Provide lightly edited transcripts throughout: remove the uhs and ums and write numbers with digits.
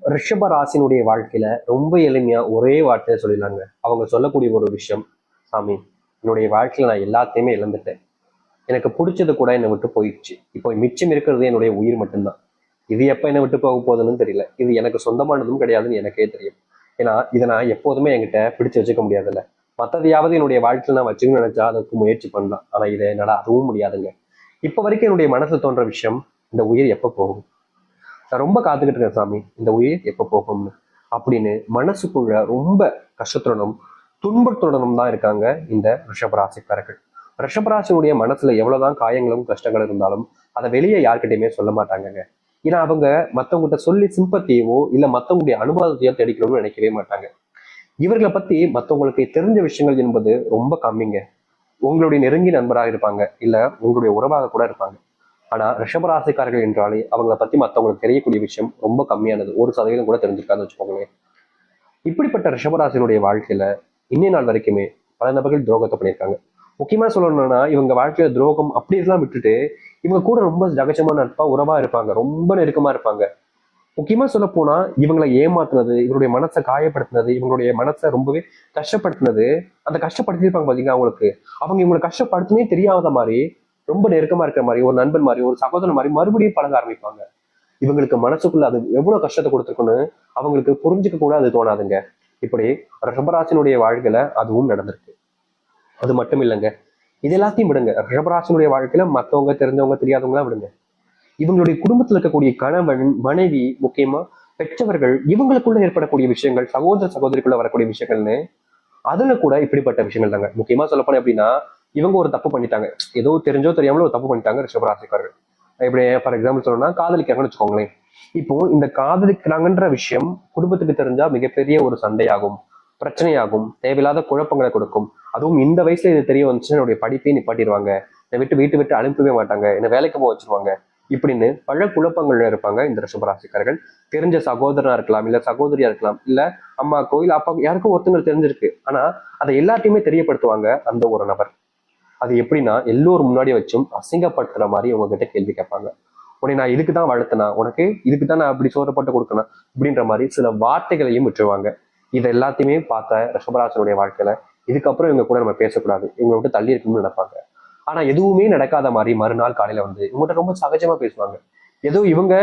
ரிஷப ராசினுடைய வாழ்க்கையில ரொம்ப எளிமையா ஒரே வார்த்தையை சொல்லிடலாங்க. அவங்க சொல்லக்கூடிய ஒரு விஷயம், சாமி, என்னுடைய வாழ்க்கையில நான் எல்லாத்தையுமே இழந்துட்டேன். எனக்கு பிடிச்சது கூட என்னை விட்டு போயிடுச்சு. இப்போ மிச்சம் இருக்கிறது என்னுடைய உயிர் மட்டும்தான். இது எப்ப என்னை விட்டு போக போகுதுன்னு தெரியல. இது எனக்கு சொந்தமானதும் கிடையாதுன்னு எனக்கே தெரியும். ஏன்னா இதை நான் எப்போதுமே என்கிட்ட பிடிச்சு வச்சுக்க முடியாதுல்ல. மற்றதையாவது என்னுடைய வாழ்க்கையில நான் வச்சுக்கணும்னு நினைச்சா அதுக்கு முயற்சி பண்ணலாம். ஆனா இதை என்னால அதுவும் முடியாதுங்க. இப்ப வரைக்கும் என்னுடைய மனசுல தோன்ற விஷயம், இந்த உயிர் எப்ப போகும்? நான் ரொம்ப காத்துக்கிட்டு இருக்கேன் சாமி, இந்த உயிர் எப்ப போகும்னு அப்படின்னு மனசுக்குள்ள ரொம்ப கஷ்டத்துடனும் துன்பத்துடனும் தான் இருக்காங்க இந்த ரிஷபராசிக்காரர்கள். ரிஷபராசினுடைய மனசுல எவ்வளவுதான் காயங்களும் கஷ்டங்களும் இருந்தாலும் அதை வெளியே யார்கிட்டயுமே சொல்ல மாட்டாங்கங்க. ஏன்னா அவங்க மத்தவங்ககிட்ட சொல்லி சிம்பத்தியவோ இல்ல மத்தவங்களுடைய அனுபவத்தையோ தேடிக்கணும்னு நினைக்கவே மாட்டாங்க. இவர்களை பத்தி மத்தவங்களுக்கு தெரிஞ்ச விஷயங்கள் என்பது ரொம்ப கம்மிங்க. உங்களுடைய நெருங்கிய நண்பராக இருப்பாங்க, இல்ல உங்களுடைய உறவாக கூட இருப்பாங்க. ஆனா ரிஷபராசிக்காரர்கள் என்றாலே அவங்கள பத்தி மத்தவங்களுக்கு தெரியக்கூடிய விஷயம் ரொம்ப கம்மியானது. 1% கூட தெரிஞ்சிருக்காதுன்னு வச்சுக்கோங்களேன். இப்படிப்பட்ட ரிஷபராசினுடைய வாழ்க்கையில இன்னைய நாள் வரைக்குமே பல நபர்கள் துரோகத்தை பண்ணியிருக்காங்க. முக்கியமா சொல்லணும்னா இவங்க வாழ்க்கையில துரோகம் அப்படி எல்லாம் விட்டுட்டு இவங்க கூட ரொம்ப ஜகஜமான நட்பா உறவா இருப்பாங்க, ரொம்ப நெருக்கமா இருப்பாங்க. முக்கியமா சொல்ல போனா இவங்களை ஏமாத்துனது, இவங்களுடைய மனசை காயப்படுத்தினது, இவங்களுடைய மனசை ரொம்பவே கஷ்டப்படுத்தினது, அந்த கஷ்டப்படுத்திருப்பாங்க பாத்தீங்கன்னா அவங்களுக்கு. அவங்க இவங்களை கஷ்டப்படுத்தினே தெரியாத மாதிரி, ரொம்ப நெருக்கமா இருக்கிற மாதிரி, ஒரு நண்பன் மாதிரி, ஒரு சகோதரன் மாதிரி மறுபடியும் பழக ஆரம்பிப்பாங்க. இவங்களுக்கு மனசுக்குள்ள அது எவ்வளவு கஷ்டத்தை கொடுத்துருக்குன்னு அவங்களுக்கு புரிஞ்சுக்க கூட அது தோணாதுங்க. இப்படி ரிஷபராசினுடைய வாழ்க்கையில அதுவும் நடந்திருக்கு. அது மட்டும் இல்லைங்க, இது எல்லாத்தையும் விடுங்க. ரிஷபராசினுடைய வாழ்க்கையில மத்தவங்க தெரிஞ்சவங்க தெரியாதவங்களாம் விடுங்க. இவங்களுடைய குடும்பத்தில் இருக்கக்கூடிய கணவன் மனைவி, முக்கியமா பெற்றவர்கள், இவங்களுக்குள்ள ஏற்படக்கூடிய விஷயங்கள், சகோதர சகோதரிக்குள்ள வரக்கூடிய விஷயங்கள்னு அதுல கூட இப்படிப்பட்ட விஷயங்கள் தாங்க. முக்கியமா சொல்லப்போனேன் அப்படின்னா இவங்க ஒரு தப்பு பண்ணிட்டாங்க. ஏதோ தெரிஞ்சோ தெரியாமலோ ஒரு தப்பு பண்ணிட்டாங்க ரிஷபராசிக்காரர்கள். இப்படி ஃபார் எக்ஸாம்பிள் சொல்லணும்னா காதலிக்கிறாங்கன்னு வச்சுக்கோங்களேன். இப்போ இந்த காதலிக்கிறாங்கன்ற விஷயம் குடும்பத்துக்கு தெரிஞ்சா மிகப்பெரிய ஒரு சண்டையாகும், பிரச்சனையாகும், தேவையில்லாத குழப்பங்களை கொடுக்கும். அதுவும் இந்த வயசுல இது தெரிய வந்துச்சுன்னா என்னுடைய படிப்பையும் நிப்பாட்டிடுவாங்க, என்னை விட்டு வீட்டு விட்டு அனுப்பவே மாட்டாங்க, என்னை வேலைக்கு போக வச்சிருவாங்க, இப்படின்னு பல குழப்பங்கள்ல இருப்பாங்க இந்த ரிஷபராசிக்காரர்கள். தெரிஞ்ச சகோதரனா இருக்கலாம், இல்ல சகோதரியா இருக்கலாம், இல்ல அம்மாக்கோ இல்ல அப்பா யாருக்கும் ஒருத்தங்களுக்கு தெரிஞ்சிருக்கு. ஆனா அதை எல்லாத்தையுமே தெரியப்படுத்துவாங்க அந்த ஒரு நபர். அது எப்படின்னா எல்லோரும் முன்னாடி வச்சும் அசிங்கப்படுத்துற மாதிரி உங்ககிட்ட கேள்வி கேட்பாங்க. உடனே நான் இதுக்கு தான் வளர்த்தனா, உனக்கு இதுக்கு தான் நான் அப்படி சோதப்பட்டு கொடுக்கணும் அப்படின்ற மாதிரி சில வார்த்தைகளையும் விட்டுருவாங்க. இது எல்லாத்தையுமே பார்த்த ரிஷபராசனுடைய வாழ்க்கையில இதுக்கப்புறம் இவங்க கூட நம்ம பேசக்கூடாது, இவங்க விட்டு தள்ளி இருக்கணும்னு நினைப்பாங்க. ஆனா எதுவுமே நடக்காத மாதிரி மறுநாள் காலையில வந்து இவங்ககிட்ட ரொம்ப சகஜமா பேசுவாங்க. ஏதோ இவங்க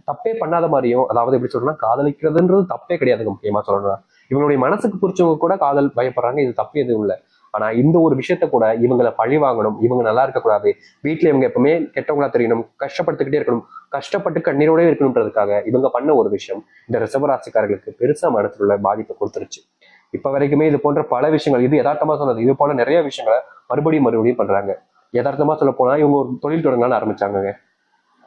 தப்பே பண்ணாத மாதிரியும், அதாவது எப்படி சொல்றேன்னா காதலிக்கிறதுன்றது தப்பே கிடையாதுங்க. முக்கியமா சொல்லணும், இவங்களுடைய மனசுக்கு பிடிச்சவங்க கூட காதல் பயப்படுறாங்க, இது தப்பு எதுவும் இல்லை. ஆனா இந்த ஒரு விஷயத்த கூட இவங்களை பழி வாங்கணும், இவங்க நல்லா இருக்கக்கூடாது, வீட்டுல இவங்க எப்பவுமே கெட்டவங்களா தெரியணும், கஷ்டப்பட்டுக்கிட்டே இருக்கணும், கஷ்டப்பட்டு கண்ணீரோட இருக்கணும்ன்றதுக்காக இவங்க பண்ண ஒரு விஷயம் இந்த ரிஷபராசிக்காரர்களுக்கு பெருசா மனசுல பாதிப்பை கொடுத்துருச்சு. இப்ப வரைக்குமே இது போன்ற பல விஷயங்கள், இது யதார்த்தமா சொன்னது, இது போல நிறைய விஷயங்களை மறுபடியும் பண்றாங்க. யதார்த்தமா சொல்ல போனா இவங்க ஒரு தொழில் தொடங்கலாம்னு ஆரம்பிச்சாங்க.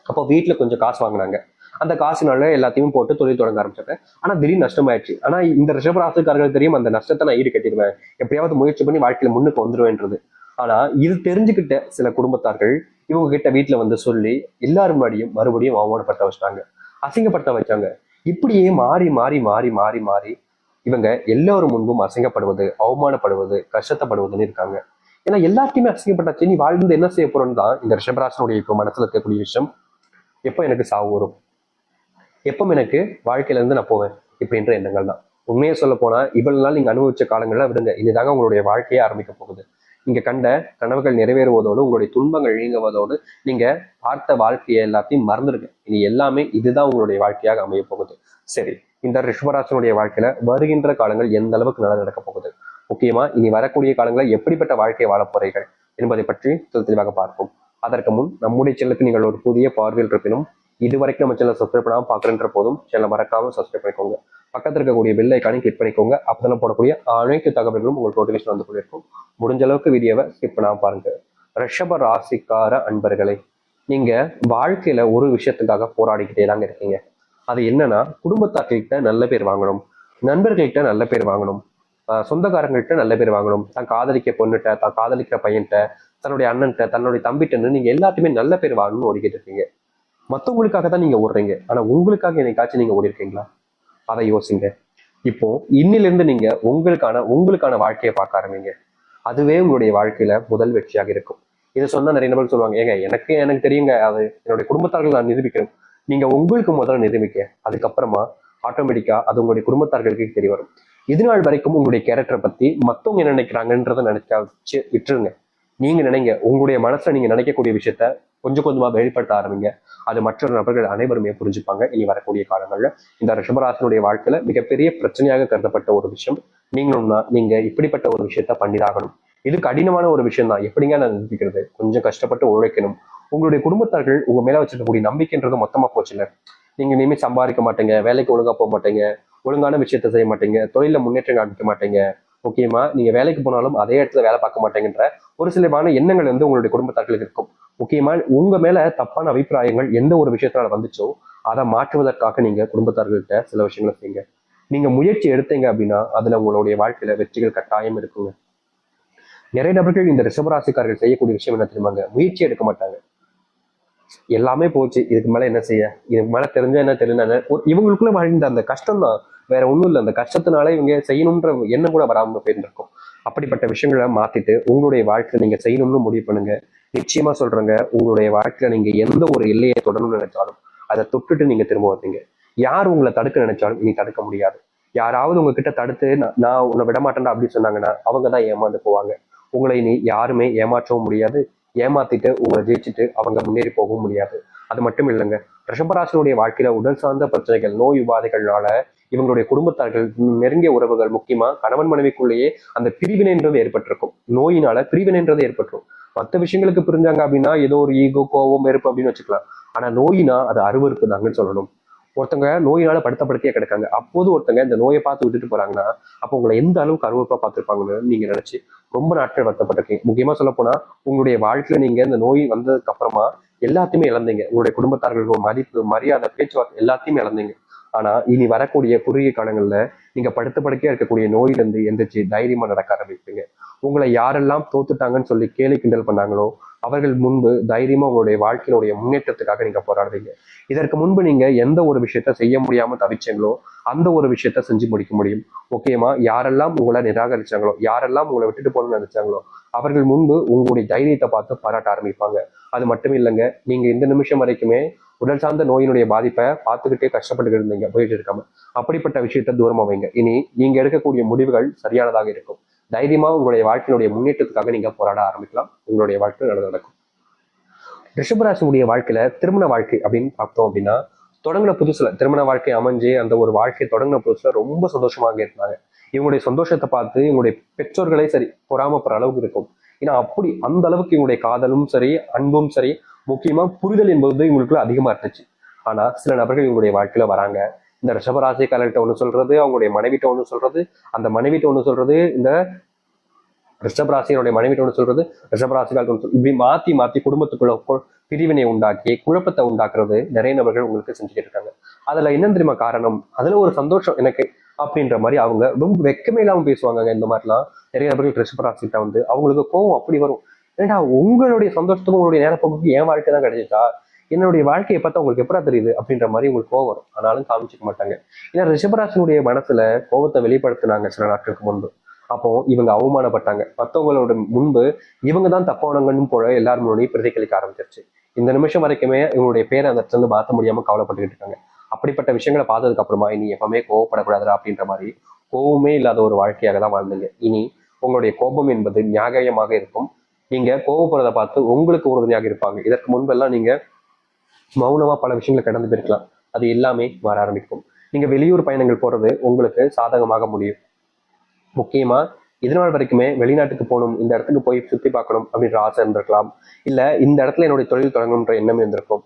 அப்போ வீட்டுல கொஞ்சம் காசு வாங்கினாங்க. அந்த காசுனால எல்லாத்தையும் போட்டு தொழில் தொடங்க ஆரம்பிச்சாங்க. ஆனா திடீர்னு நஷ்டமாயிடுச்சு. ஆனா இந்த ரிஷபராசிக்காரர்கள் தெரியும், அந்த நஷ்டத்தை நான் ஈடு கட்டிடுவேன், எப்படியாவது முயற்சி பண்ணி வாழ்க்கையில முன்னுக்கு வந்துருவேன்றது. ஆனா இது தெரிஞ்சுக்கிட்ட சில குடும்பத்தார்கள் இவங்க கிட்ட வீட்டுல வந்து சொல்லி எல்லாரும் முன்னாடியும் மறுபடியும் அவமானப்படுத்த வச்சாங்க, அசிங்கப்படுத்த வச்சாங்க. இப்படியே மாறி மாறி மாறி மாறி மாறி இவங்க எல்லாரும் முன்பும் அசிங்கப்படுவது, அவமானப்படுவது, கஷ்டப்படுவதுன்னு இருக்காங்க. ஏன்னா எல்லாத்தையுமே அசிங்கப்பட்டாச்சு, நீ வாழ்ந்து என்ன செய்ய போறோம்னு தான் இந்த ரிஷபராசனுடைய இப்போ மனசுல இருக்கக்கூடிய விஷயம். எப்போ எனக்கு சாவு வரும், எப்போ எனக்கு வாழ்க்கையில இருந்து நான் போவேன், இப்படின்ற எண்ணங்கள் தான். உண்மையை சொல்ல போனா இவ்வளவு நாள் நீங்க அனுபவிச்ச காலங்கள்லாம் விடுங்க, இதுதாங்க உங்களுடைய வாழ்க்கையே ஆரம்பிக்க போகுது. நீங்க கண்ட கனவுகள் நிறைவேறுவதோடு உங்களுடைய துன்பங்கள் நீங்குவதோடு நீங்க பார்த்த வாழ்க்கையை எல்லாத்தையும் மறந்துடுங்க. இனி எல்லாமே இதுதான் உங்களுடைய வாழ்க்கையாக அமைய போகுது. சரி, இந்த ரிஷபராசனுடைய வாழ்க்கையில வருகின்ற காலங்கள் எந்த அளவுக்கு நல்லா நடக்க போகுது, முக்கியமா இனி வரக்கூடிய காலங்களில் எப்படிப்பட்ட வாழ்க்கையை வாழப் போறீர்கள் என்பதை பற்றி தெளிவாக பார்ப்போம். அதற்கு முன் நம்முடைய சேனலுக்கு நீங்கள் ஒரு புதிய பார்வையில் இருப்பினும் இதுவரைக்கும் நம்ம சேனல் சப்ஸ்கிரைப் பண்ணாமல் பார்க்குறன்ற போதும் சேனலை மறக்காம சப்ஸ்கிரைப் பண்ணிக்கோங்க. பக்கத்தில் இருக்கக்கூடிய பெல் ஐக்கானையும் கிளிக் பண்ணிக்கோங்க. அப்பதான் போடக்கூடிய அனைத்து தகவல்களும் உங்களுக்கு நோட்டிஃபிகேஷன் வந்து கொண்டிருக்கும். முடிஞ்ச அளவுக்கு வீடியோவை ஸ்கிப் பண்ணாம பாருங்க. ரிஷப ராசிக்கார அன்பர்களே, நீங்க வாழ்க்கையில ஒரு விஷயத்துக்காக போராடிக்கிட்டே தாங்க இருக்கீங்க. அது என்னன்னா குடும்பத்தார்கிட்ட நல்ல பேர் வாங்கணும், நண்பர்கள்கிட்ட நல்ல பேர் வாங்கணும், சொந்தக்காரங்கள்ட்ட நல்ல பேர் வாங்கணும், தான் காதலிக்க பொண்ணுகிட்ட, தான் காதலிக்கிற பையன்கிட்ட, தன்னுடைய அண்ணன்கிட்ட, தன்னுடைய தம்பிட்டன்னு நீங்க எல்லாத்தையுமே நல்ல பேர் வாங்கணும்னு ஓடிக்கிட்டு இருக்கீங்க. மற்றவங்களுக்காக தான் நீங்க ஓடுறீங்க. ஆனா உங்களுக்காக என்னைக்காச்சும் நீங்க ஓடி இருக்கீங்களா? அதை யோசிங்க. இப்போ இன்னிலிருந்து நீங்க உங்களுக்கான வாழ்க்கையை பார்க்க ஆரம்பிங்க. அதுவே உங்களுடைய வாழ்க்கையில முதல் வெற்றியாக இருக்கும். இதை சொன்னா நிறைய நபர்கள் சொல்லுவாங்க, ஏங்க எனக்கு தெரியுங்க, அது என்னுடைய குடும்பத்தார்கள் நான் நிரூபிக்கணும். நீங்க உங்களுக்கு முதல்ல நிரூபிக்க, அதுக்கப்புறமா ஆட்டோமேட்டிக்கா அது உங்களுடைய குடும்பத்தார்களுக்கு தெரிய வரும். இது நாள் வரைக்கும் உங்களுடைய கேரக்டரை பத்தி மத்தவங்க என்ன நினைக்கிறாங்கன்றதை நினைக்க வச்சு விட்டுருங்க. நீங்க நினைங்க, உங்களுடைய மனசுல நீங்க நினைக்கக்கூடிய விஷயத்த கொஞ்சம் கொஞ்சமா வெளிப்படுத்த ஆரம்பிங்க. அது மற்ற நபர்கள் அனைவருமே புரிஞ்சுப்பாங்க. இனி வரக்கூடிய காலங்கள்ல இந்த ரிஷபராசினுடைய வாழ்க்கையில மிகப்பெரிய பிரச்சனையாக கருதப்பட்ட ஒரு விஷயம், நீங்களும்னா நீங்க இப்படிப்பட்ட ஒரு விஷயத்த பண்ணிதாகணும். இது கடினமான ஒரு விஷயம் தான். எப்படிங்க நான் நிரூபிக்கிறது? கொஞ்சம் கஷ்டப்பட்டு உழைக்கணும். உங்களுடைய குடும்பத்தார்கள் உங்க மேல வச்சிருக்கக்கூடிய நம்பிக்கைன்றது மொத்தமா போச்சுல்ல. நீங்க இனிமே சம்பாதிக்க மாட்டீங்க, வேலைக்கு ஒழுங்கா போக மாட்டீங்க, ஒழுங்கான விஷயத்த செய்ய மாட்டீங்க, தொழில முன்னேற்றம் காமிக்க மாட்டீங்க. முக்கியமா நீங்க வேலைக்கு போனாலும் அதே இடத்துல வேலை பார்க்க மாட்டேங்கன்ற ஒரு சிலமான எண்ணங்கள் உங்களுடைய குடும்பத்தார்களுக்கு இருக்கும். முக்கியமா உங்க மேல தப்பான அபிப்பிராயங்கள் எந்த ஒரு விஷயத்தினால வந்துச்சோ அதை மாற்றுவதற்காக நீங்க குடும்பத்தார்கள்ட்ட சில விஷயங்களை செய்யுங்க. நீங்க முயற்சி எடுத்தீங்க அப்படின்னா அதுல உங்களுடைய வாழ்க்கையில வெற்றிகள் கட்டாயம் இருக்குங்க. நிறைய நபர்கள் இந்த ரிஷபராசிக்காரர்கள் செய்யக்கூடிய விஷயம் என்ன தெரியுமாங்க? முயற்சி எடுக்க மாட்டாங்க. எல்லாமே போச்சு, இதுக்கு மேல என்ன செய்ய, இதுக்கு மேல தெரிஞ்சா என்ன தெரியல, இவங்களுக்குள்ள வாழ்ந்த அந்த கஷ்டம் தான், வேற ஒண்ணும் இல்லை. அந்த கஷ்டத்தினால இவங்க செய்யணும்ன்ற எண்ணம் கூட வராம போயிருந்திருக்கும். அப்படிப்பட்ட விஷயங்களை மாத்திட்டு உங்களுடைய வாழ்க்கையில நீங்க செய்யணும்னு முடிவு பண்ணுங்க. நிச்சயமா சொல்றேங்க, உங்களுடைய வாழ்க்கையில நீங்க எந்த ஒரு எல்லையை தொடரணும்னு நினைச்சாலும் அதை தொட்டுட்டு நீங்க திரும்ப வந்தீங்க. யார் உங்களை தடுக்க நினைச்சாலும் இனி தடுக்க முடியாது. யாராவது உங்ககிட்ட தடுத்து நான் உன்னை விட மாட்டேன்டா அப்படின்னு சொன்னாங்கன்னா அவங்கதான் ஏமாந்து போவாங்க. உங்களை இனி யாருமே ஏமாற்றவும் முடியாது. ஏமாத்திட்டு உங்களை ஜெயிச்சுட்டு அவங்க முன்னேறி போகவும் முடியாது. அது மட்டும் இல்லைங்க, ரிஷபராசினுடைய வாழ்க்கையில உடல் சார்ந்த பிரச்சனைகள், நோய் உபாதைகள்னால இவங்களுடைய குடும்பத்தார்கள், நெருங்கிய உறவுகள், முக்கியமா கணவன் மனைவிக்குள்ளேயே அந்த பிரிவினைன்றது ஏற்பட்டிருக்கும். நோயினால பிரிவினைன்றது ஏற்பட்டுரும். மற்ற விஷயங்களுக்கு பிரிஞ்சாங்க அப்படின்னா ஏதோ ஒரு ஈகோ, கோவம், வெறுப்பு அப்படின்னு வச்சுக்கலாம். ஆனா நோயினா அது அருவருப்பு தாங்கன்னு சொல்லணும். ஒருத்தங்க நோயினால படுத்தே கிடக்காங்க, அப்போது ஒருத்தங்க இந்த நோயை பார்த்து விட்டுட்டு போறாங்கன்னா அப்போ உங்களை எந்த அளவுக்கு அருவருப்பா பார்த்துருப்பாங்கன்னு நீங்க நினைச்சு ரொம்ப நாட்கள் வருத்தப்பட்டிருக்கீங்க. முக்கியமா சொல்ல போனா உங்களுடைய வாழ்க்கையில நீங்க இந்த நோய் வந்ததுக்கு அப்புறமா எல்லாத்தையுமே இழந்தீங்க. உங்களுடைய குடும்பத்தார்கள் மதிப்பு, மரியாதை, பேச்சுவார்த்தை எல்லாத்தையுமே இழந்தீங்க. ஆனா இனி வரக்கூடிய குறுகிய காலங்கள்ல நீங்க படுக்கையா இருக்கக்கூடிய நோயிலிருந்து எந்திரிச்சு தைரியமா நடக்க ஆரம்பிப்பீங்க. உங்களை யாரெல்லாம் தோத்துட்டாங்கன்னு சொல்லி கேலி கிண்டல் பண்ணாங்களோ அவர்கள் முன்பு தைரியமா உங்களுடைய வாழ்க்கையினுடைய முன்னேற்றத்துக்காக நீங்க போராடுவீங்க. இதற்கு முன்பு நீங்க எந்த ஒரு விஷயத்த செய்ய முடியாம தவிச்சீங்களோ அந்த ஒரு விஷயத்த செஞ்சு முடிக்க முடியும். முக்கியமா யாரெல்லாம் உங்களை நிராகரிச்சாங்களோ, யாரெல்லாம் உங்களை விட்டுட்டு போகணும்னு நினைச்சாங்களோ அவர்கள் முன்பு உங்களுடைய தைரியத்தை பார்த்து பாராட்ட ஆரம்பிப்பாங்க. அது மட்டும் இல்லைங்க, நீங்க இந்த நிமிஷம் வரைக்குமே உடல் சார்ந்த நோயினுடைய பாதிப்பை பார்த்துக்கிட்டே கஷ்டப்பட்டு இருந்தீங்க போயிட்டு இருக்காம. அப்படிப்பட்ட விஷயத்த தூரமா வைங்க. இனி நீங்க எடுக்கக்கூடிய முடிவுகள் சரியானதாக இருக்கும். தைரியமா உங்களுடைய வாழ்க்கையினுடைய முன்னேற்றத்துக்காக நீங்க போராட ஆரம்பிக்கலாம். உங்களுடைய வாழ்க்கை நடக்கும். ரிஷபராசினுடைய வாழ்க்கையில திருமண வாழ்க்கை அப்படின்னு பார்த்தோம் அப்படின்னா, தொடங்கின புதுசுல திருமண வாழ்க்கை அமைஞ்சு அந்த ஒரு வாழ்க்கையை தொடங்கின புதுசுல ரொம்ப சந்தோஷமாக இருந்தாங்க. இவங்களுடைய சந்தோஷத்தை பார்த்து இவங்களுடைய பெற்றோர்களே சரி பொறாமப்படுற அளவுக்கு இருக்கும். ஏன்னா அப்படி அந்த அளவுக்கு இவங்களுடைய காதலும் சரி, அன்பும் சரி, முக்கியமா புரிதல் என்பது இவங்களுக்குள்ள அதிகமா இருந்துச்சு. ஆனா சில நபர்கள் இவங்களுடைய வாழ்க்கையில வராங்க. இந்த ரிஷபராசிக்காரர்கிட்ட ஒண்ணு சொல்றது, அவங்களுடைய மனைவிட்ட ஒண்ணு சொல்றது, அந்த மனைவிட்ட ஒண்ணு சொல்றது, இந்த ரிஷபராசியனுடைய மனைவிட்ட ஒண்ணு சொல்றது, ரிஷபராசிக்காரர்கள் ஒண்ணு இப்படி மாத்தி மாத்தி குடும்பத்துக்குள்ள பிரிவினை உண்டாக்கி குழப்பத்தை உண்டாக்குறது நிறைய நபர்கள் உங்களுக்கு செஞ்சுக்கிட்டு இருக்காங்க. அதுல என்ன தெரியுமா காரணம்? அதுல ஒரு சந்தோஷம் எனக்கு அப்படின்ற மாதிரி அவங்க ரொம்ப வெக்கமே இல்லாம பேசுவாங்க. இந்த மாதிரிலாம் நிறைய நபர்கள் ரிஷபராசிட்ட அவங்களுக்கு கோவம் அப்படி வரும். ஏன்னா உங்களுடைய சந்தோஷத்துக்கும் உங்களுடைய நேரப்போக்கு என் வாழ்க்கை தான் கிடைச்சிச்சா, என்னுடைய வாழ்க்கையை பார்த்தா உங்களுக்கு எப்படா தெரியுது அப்படின்ற மாதிரி உங்களுக்கு கோவம் வரும். ஆனாலும் காமிச்சிக்க மாட்டாங்க. ஏன்னா ரிஷபராசினுடைய மனசுல கோவத்தை வெளிப்படுத்தினாங்க சில நாட்களுக்கு முன்பு. அப்போ இவங்க அவமானப்பட்டாங்க. மற்றவங்களோட முன்பு இவங்க தான் தப்பானவங்கன்னு போல எல்லாரும் முன்னாடியும் பிரதிபலிக்க ஆரம்பிச்சிருச்சு. இந்த நிமிஷம் வரைக்குமே இவங்களுடைய பேரை அந்த இடத்துல இருந்து மாற்ற முடியாம கவலைப்பட்டுக்கிட்டு இருக்காங்க. அப்படிப்பட்ட விஷயங்களை பார்த்ததுக்கு அப்புறமா இனி எப்பவுமே கோவப்படக்கூடாதா அப்படின்ற மாதிரி கோபமே இல்லாத ஒரு வாழ்க்கையாக தான் வாழ்ந்தீங்க. இனி உங்களுடைய கோபம் என்பது நியாயமாக இருக்கும். நீங்க கோவப்படுறதை பார்த்து உங்களுக்கு உறுதுணையாக இருப்பாங்க. இதற்கு முன்பெல்லாம் நீங்க மௌனமா பல விஷயங்களை கடந்து போயிருக்கலாம். அது எல்லாமே வர ஆரம்பிக்கும். நீங்க வெளியூர் பயணங்கள் போறது உங்களுக்கு சாதகமாக முடியும். முக்கியமா இதனால் வரைக்குமே வெளிநாட்டுக்கு போகணும், இந்த இடத்துக்கு போய் சுத்தி பார்க்கணும் அப்படின்ற ஆசை இருந்திருக்கலாம். இல்ல இந்த இடத்துல என்னுடைய தொழில் தொடங்கணுன்ற எண்ணம் இருந்திருக்கும்.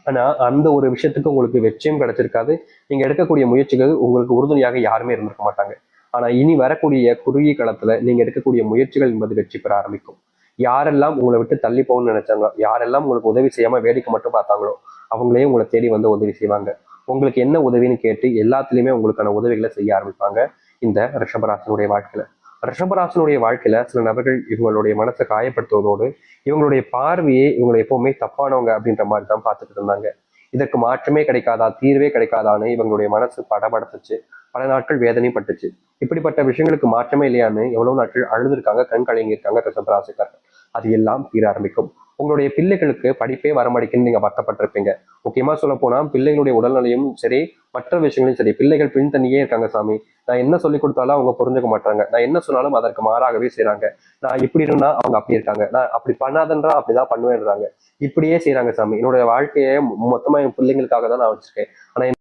ஆனா அந்த ஒரு விஷயத்துக்கு உங்களுக்கு வெற்றியும் கிடைச்சிருக்காது. நீங்க எடுக்கக்கூடிய முயற்சிகள் உங்களுக்கு உறுதுணையாக யாருமே இருந்திருக்க மாட்டாங்க. ஆனா இனி வரக்கூடிய குறுகிய காலத்துல நீங்க எடுக்கக்கூடிய முயற்சிகள் என்பது வெற்றி பெற ஆரம்பிக்கும். யாரெல்லாம் உங்களை விட்டு தள்ளி போகணும்னு நினைச்சாங்களோ, யாரெல்லாம் உங்களுக்கு உதவி செய்யாம வேடிக்கை மட்டும் பார்த்தாங்களோ அவங்களே உங்களை தேடி வந்து உதவி செய்வாங்க. உங்களுக்கு என்ன உதவின்னு கேட்டு எல்லாத்துலயுமே உங்களுக்கான உதவிகளை செய்ய ஆரம்பிப்பாங்க. இந்த ரிஷபராசனுடைய வாழ்க்கையில ரிஷபராசனுடைய வாழ்க்கையில சில நபர்கள் இவங்களுடைய மனசை காயப்படுத்துவதோடு இவங்களுடைய பார்வையே இவங்களை எப்பவுமே தப்பானவங்க அப்படின்ற மாதிரி தான் பார்த்துட்டு இருந்தாங்க. இதற்கு மாற்றமே கிடைக்காதா, தீர்வே கிடைக்காதான்னு இவங்களுடைய மனசு படபடத்துச்சு. பல நாட்கள் வேதனையும் பட்டுச்சு. இப்படிப்பட்ட விஷயங்களுக்கு மாற்றமே இல்லையான்னு எவ்வளவு நாட்கள் அழுதுருக்காங்க, கண் கலங்கியிருக்காங்க ரிஷபராசிக்காரர்கள். அது எல்லாம் தீர ஆரம்பிக்கும். உங்களுடைய பிள்ளைகளுக்கு படிப்பே வரமாட்டேங்குன்னு நீங்க வருத்தப்பட்டிருப்பீங்க. முக்கியமா சொல்ல போனா பிள்ளைகளுடைய உடல்நிலையும் சரி, மற்ற விஷயங்களும் சரி, பிள்ளைகள் பின்தங்கியே இருக்காங்க சாமி. நான் என்ன சொல்லி கொடுத்தாலும் அவங்க புரிஞ்சுக்க மாட்டாங்க. நான் என்ன சொன்னாலும் அதற்கு மாறாகவே செய்றாங்க. நான் இப்படி இருந்தா அவங்க அப்படி இருக்காங்க. நான் அப்படி பண்ணாதன்றா அப்படிதான் பண்ணுவேன்றாங்க. இப்படியே செய்றாங்க சாமி. என்னுடைய வாழ்க்கையை மொத்தமா என் பிள்ளைங்களுக்காக தான் நான் வச்சிருக்கேன். ஆனா